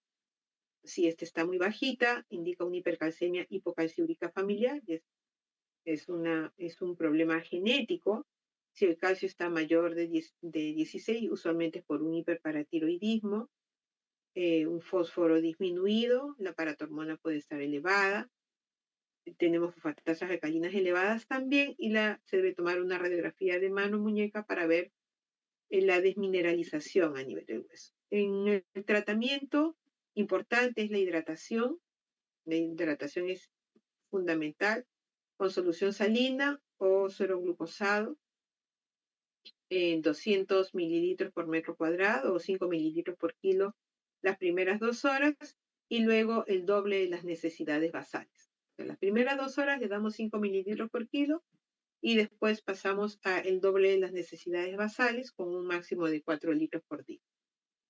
Si esta está muy bajita, indica una hipercalcemia hipocalciúrica familiar, y es un problema genético. Si el calcio está mayor de 16, usualmente es por un hiperparatiroidismo, un fósforo disminuido, la paratormona puede estar elevada, tenemos tasas alcalinas elevadas también y se debe tomar una radiografía de mano muñeca para ver la desmineralización a nivel del hueso. En el tratamiento, importante es la hidratación. La hidratación es fundamental con solución salina o suero glucosado en 200 mililitros por metro cuadrado o 5 mililitros por kilo las primeras 2 horas y luego el doble de las necesidades basales. En las primeras 2 horas le damos 5 mililitros por kilo y después pasamos a el doble de las necesidades basales con un máximo de 4 litros por día.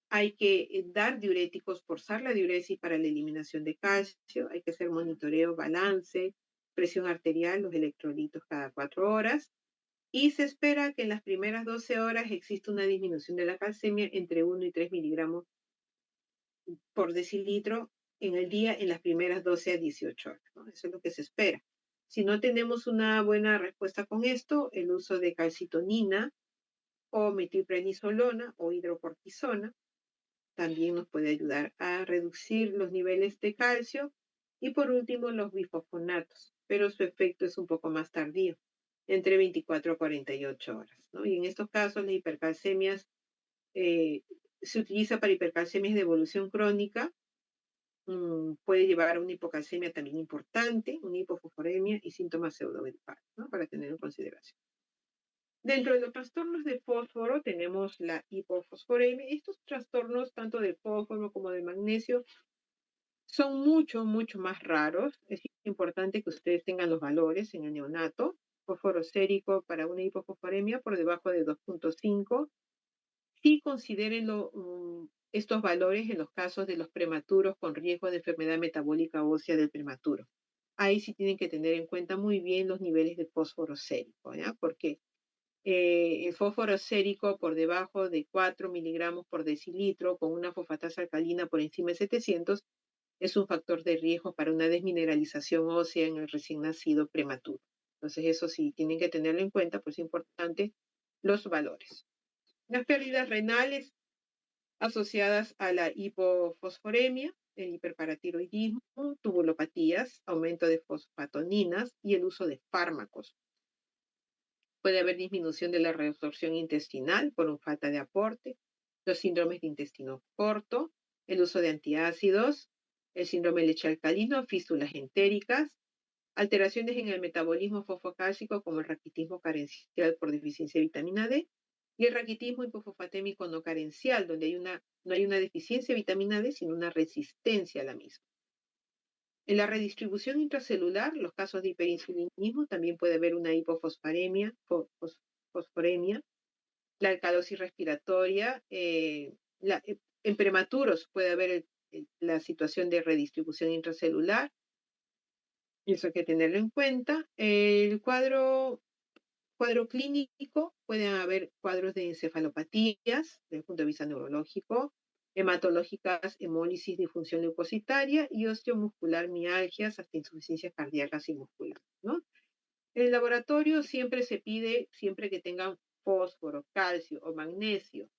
Hay que dar diuréticos, forzar la diuresis para la eliminación de calcio, hay que hacer monitoreo, balance, presión arterial, los electrolitos cada 4 horas y se espera que en las primeras 12 horas exista una disminución de la calcemia entre 1 y 3 miligramos por decilitro en el día en las primeras 12 a 18 horas, ¿no? Eso es lo que se espera. Si no tenemos una buena respuesta con esto, el uso de calcitonina o metilprednisolona o hidrocortisona también nos puede ayudar a reducir los niveles de calcio y por último los bifosfonatos, pero su efecto es un poco más tardío, entre 24 a 48 horas, ¿no? Y en estos casos las hipercalcemias se utiliza para hipercalcemias de evolución crónica, puede llevar a una hipocalcemia también importante, una hipofosforemia y síntomas pseudogripales, ¿no? Para tener en consideración. Dentro de los trastornos de fósforo tenemos la hipofosforemia. Estos trastornos, tanto del fósforo como del magnesio, son mucho más raros. Es importante que ustedes tengan los valores en el neonato. Fósforo sérico para una hipofosforemia por debajo de 2.5. Sí considérenlo estos valores en los casos de los prematuros con riesgo de enfermedad metabólica ósea del prematuro. Ahí sí tienen que tener en cuenta muy bien los niveles de fósforo sérico, ¿ya? Porque el fósforo sérico por debajo de 4 miligramos por decilitro con una fosfatasa alcalina por encima de 700 es un factor de riesgo para una desmineralización ósea en el recién nacido prematuro. Entonces eso sí tienen que tenerlo en cuenta, pues es importante los valores. Las pérdidas renales asociadas a la hipofosforemia, el hiperparatiroidismo, tubulopatías, aumento de fosfatoninas y el uso de fármacos. Puede haber disminución de la reabsorción intestinal por una falta de aporte, los síndromes de intestino corto, el uso de antiácidos, el síndrome de leche alcalino, fístulas entéricas, alteraciones en el metabolismo fosfocálcico como el raquitismo carencial por deficiencia de vitamina D y el raquitismo hipofosfatémico no carencial, donde no hay una deficiencia de vitamina D, sino una resistencia a la misma. En la redistribución intracelular, los casos de hiperinsulinismo, también puede haber una fosforemia, la alcalosis respiratoria, en prematuros puede haber la situación de redistribución intracelular, y eso hay que tenerlo en cuenta. El cuadro clínico, pueden haber cuadros de encefalopatías desde el punto de vista neurológico, hematológicas, hemólisis, disfunción leucocitaria y osteomuscular, mialgias, hasta insuficiencias cardíacas y musculares, ¿no? En el laboratorio siempre se pide, siempre que tengan fósforo, calcio o magnesio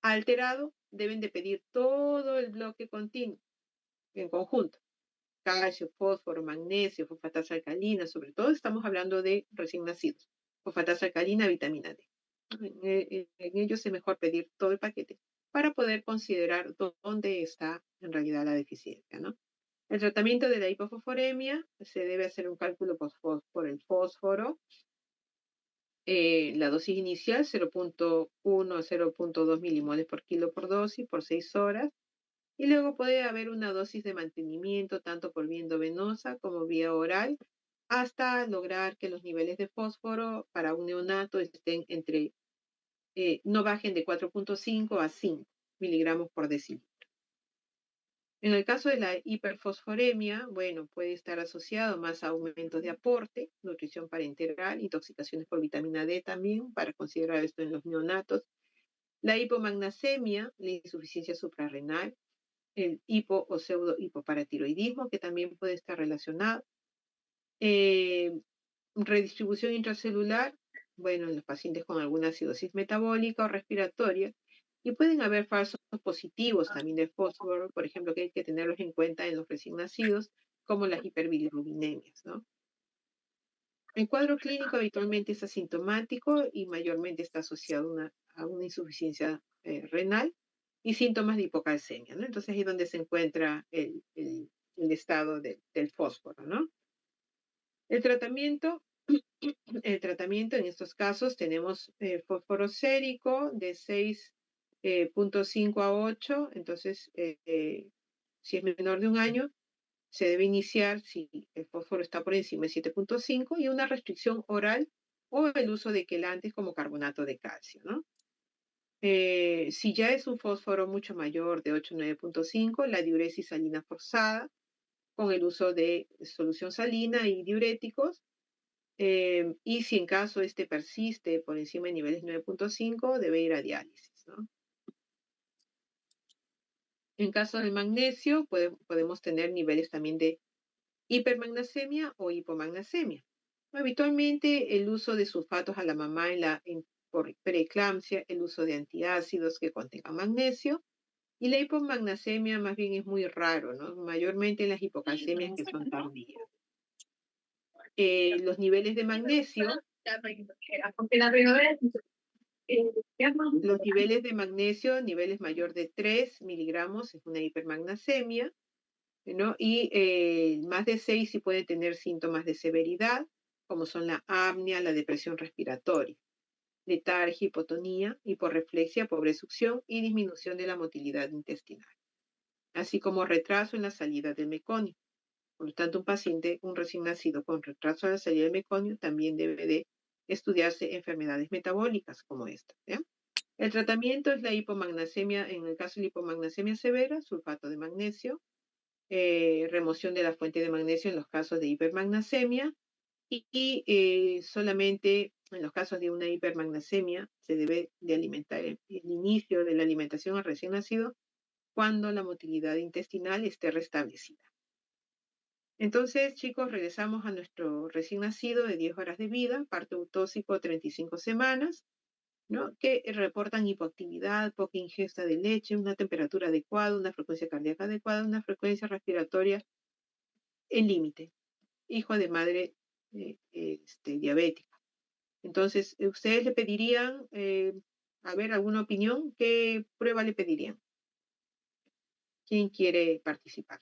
alterado, deben de pedir todo el bloque continuo en conjunto. Calcio, fósforo, magnesio, fosfatasa alcalina, sobre todo estamos hablando de recién nacidos. Fosfatasa alcalina, vitamina D. En ellos es mejor pedir todo el paquete para poder considerar dónde está en realidad la deficiencia, ¿no? El tratamiento de la hipofosforemia se debe hacer un cálculo por el fósforo. La dosis inicial 0.1 a 0.2 milimoles por kilo por dosis por 6 horas. Y luego puede haber una dosis de mantenimiento tanto por vía endovenosa como vía oral hasta lograr que los niveles de fósforo para un neonato estén no bajen de 4.5 a 5 miligramos por decilitro. En el caso de la hiperfosforemia, bueno, puede estar asociado más a aumentos de aporte, nutrición parenteral, intoxicaciones por vitamina D también, para considerar esto en los neonatos. La hipomagnesemia, la insuficiencia suprarrenal, el hipo o pseudo hipoparatiroidismo, que también puede estar relacionado. Redistribución intracelular, bueno, en los pacientes con alguna acidosis metabólica o respiratoria, y pueden haber falsos positivos también de fósforo, por ejemplo, que hay que tenerlos en cuenta en los recién nacidos, como las hiperbilirubinemias, ¿no? El cuadro clínico habitualmente es asintomático y mayormente está asociado a una insuficiencia renal y síntomas de hipocalcemia, ¿no? Entonces ahí es donde se encuentra el estado del fósforo, ¿no? El tratamiento en estos casos tenemos fósforo sérico de 6.5 a 8, entonces si es menor de un año, se debe iniciar si el fósforo está por encima de 7.5 y una restricción oral o el uso de quelantes como carbonato de calcio, ¿no? Si ya es un fósforo mucho mayor de 8 a 9.5, la diuresis salina forzada con el uso de solución salina y diuréticos. Y si en caso este persiste por encima de niveles 9.5, debe ir a diálisis, ¿no? En caso del magnesio, podemos tener niveles también de hipermagnesemia o hipomagnesemia. Habitualmente el uso de sulfatos a la mamá por preeclampsia, el uso de antiácidos que contengan magnesio, y la hipomagnesemia más bien es muy raro, ¿no? Mayormente en las hipocalcemias que son tardías. Los niveles de magnesio, niveles mayor de 3 miligramos, es una hipermagnesemia, ¿no? Y más de 6 sí puede tener síntomas de severidad, como son la apnea, la depresión respiratoria, letargia, hipotonía, hiporreflexia, pobre succión y disminución de la motilidad intestinal, así como retraso en la salida del meconio. Por lo tanto, un recién nacido con retraso en la salida del meconio también debe de estudiarse enfermedades metabólicas como esta, ¿ya? El tratamiento es la hipomagnesemia, en el caso de la hipomagnesemia severa, sulfato de magnesio, remoción de la fuente de magnesio en los casos de hipermagnesemia y solamente en los casos de una hipermagnesemia se debe de alimentar el inicio de la alimentación al recién nacido cuando la motilidad intestinal esté restablecida. Entonces, chicos, regresamos a nuestro recién nacido de 10 horas de vida, parto autóxico 35 semanas, ¿no? Que reportan hipoactividad, poca ingesta de leche, una temperatura adecuada, una frecuencia cardíaca adecuada, una frecuencia respiratoria en límite, hijo de madre diabética. Entonces, ustedes le pedirían, a ver, alguna opinión, ¿qué prueba le pedirían? ¿Quién quiere participar?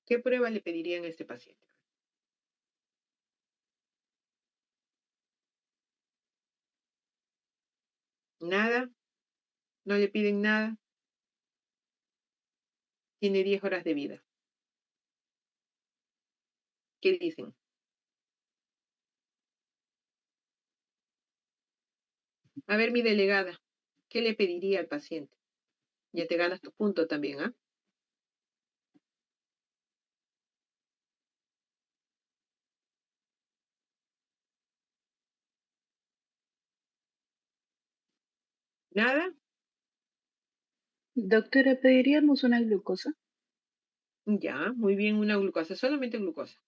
¿Qué prueba le pedirían a este paciente? Nada, no le piden nada. Tiene 10 horas de vida. ¿Qué dicen? A ver, mi delegada, ¿qué le pediría al paciente? Ya te ganas tu punto también, ¿ah? ¿Nada? Doctora, pediríamos una glucosa. Ya, muy bien, una glucosa, solamente glucosa.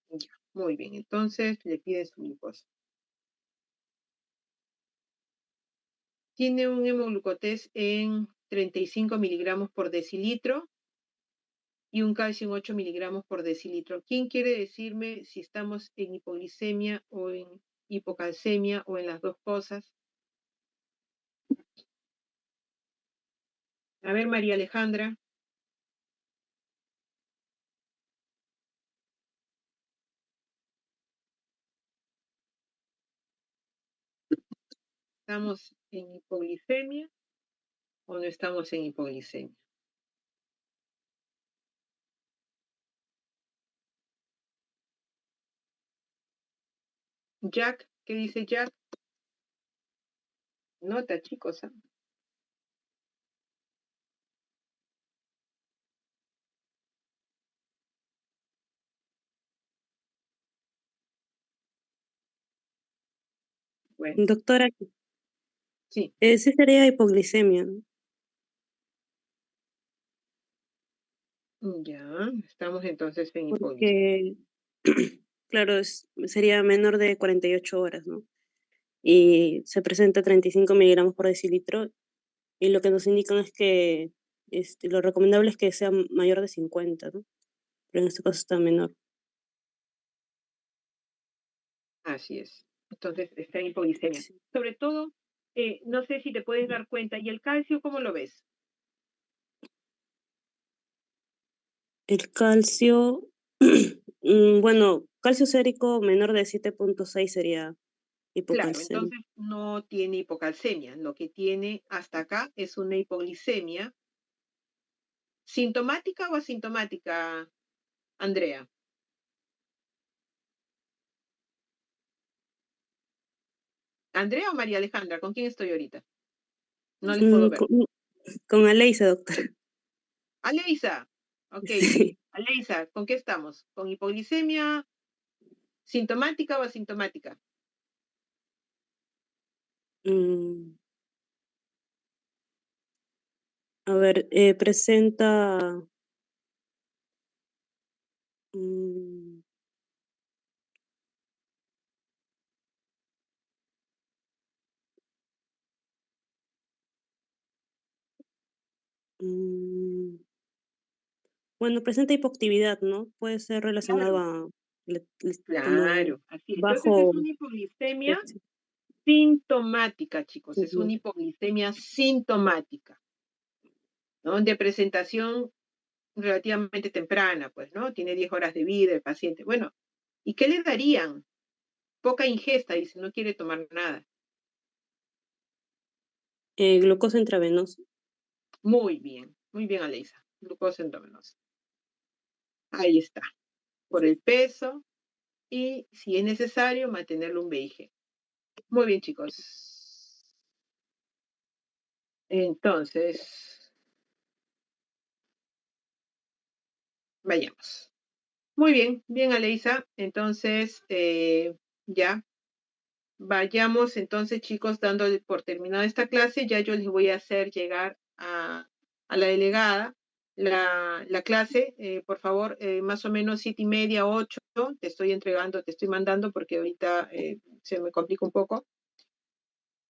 Ya, muy bien, entonces le piden su glucosa. Tiene un hemoglucotés en 35 miligramos por decilitro y un calcio en 8 miligramos por decilitro. ¿Quién quiere decirme si estamos en hipoglicemia o en hipocalcemia o en las dos cosas? A ver, María Alejandra. ¿Estamos en hipoglicemia o no estamos en hipoglicemia? Jack, ¿qué dice Jack? Nota, chicos. ¿Ah? Bueno, Doctora, sí. sí sería hipoglicemia, ¿no? Ya, estamos entonces en hipoglicemia. Porque, claro, sería menor de 48 horas, ¿no? Y se presenta 35 miligramos por decilitro, y lo que nos indican es que lo recomendable es que sea mayor de 50, ¿no? Pero en este caso está menor. Así es. Entonces está en hipoglicemia. Sí. Sobre todo, no sé si te puedes dar cuenta, ¿y el calcio cómo lo ves? El calcio, bueno, calcio sérico menor de 7.6 sería Claro, hipocalcemia. entonces no tiene hipocalcemia. Lo que tiene hasta acá es una hipoglicemia sintomática o asintomática, Andrea. ¿Andrea o María Alejandra? ¿Con quién estoy ahorita? No les puedo Mm, ver. con Aleisa, doctor. Aleisa. Ok. Sí. Aleisa, ¿con qué estamos? ¿Con hipoglicemia sintomática o asintomática? Mm, a ver, presenta mm, mm, bueno, presenta hipoactividad, ¿no? Puede ser relacionado Claro, a como claro, así es. Entonces es bajo. una hipoglicemia sintomática, chicos, es una Ujú. hipoglicemia sintomática, ¿no? De presentación relativamente temprana, pues, ¿no? Tiene 10 horas de vida el paciente. Bueno, ¿y qué le darían? Poca ingesta, dice, no quiere tomar nada. Glucosa intravenosa. Muy bien, Aleisa. Glucosa endovenosa. Ahí está, por el peso y, si es necesario, mantenerlo un VIG. Muy bien, chicos. Entonces, vayamos. Muy bien, bien, Aleisa. Entonces, ya vayamos entonces, chicos, dando por terminada esta clase. Ya yo les voy a hacer llegar a la delegada la clase. Por favor, más o menos 7:30, 8, te estoy entregando, te estoy mandando porque ahorita se me complica un poco.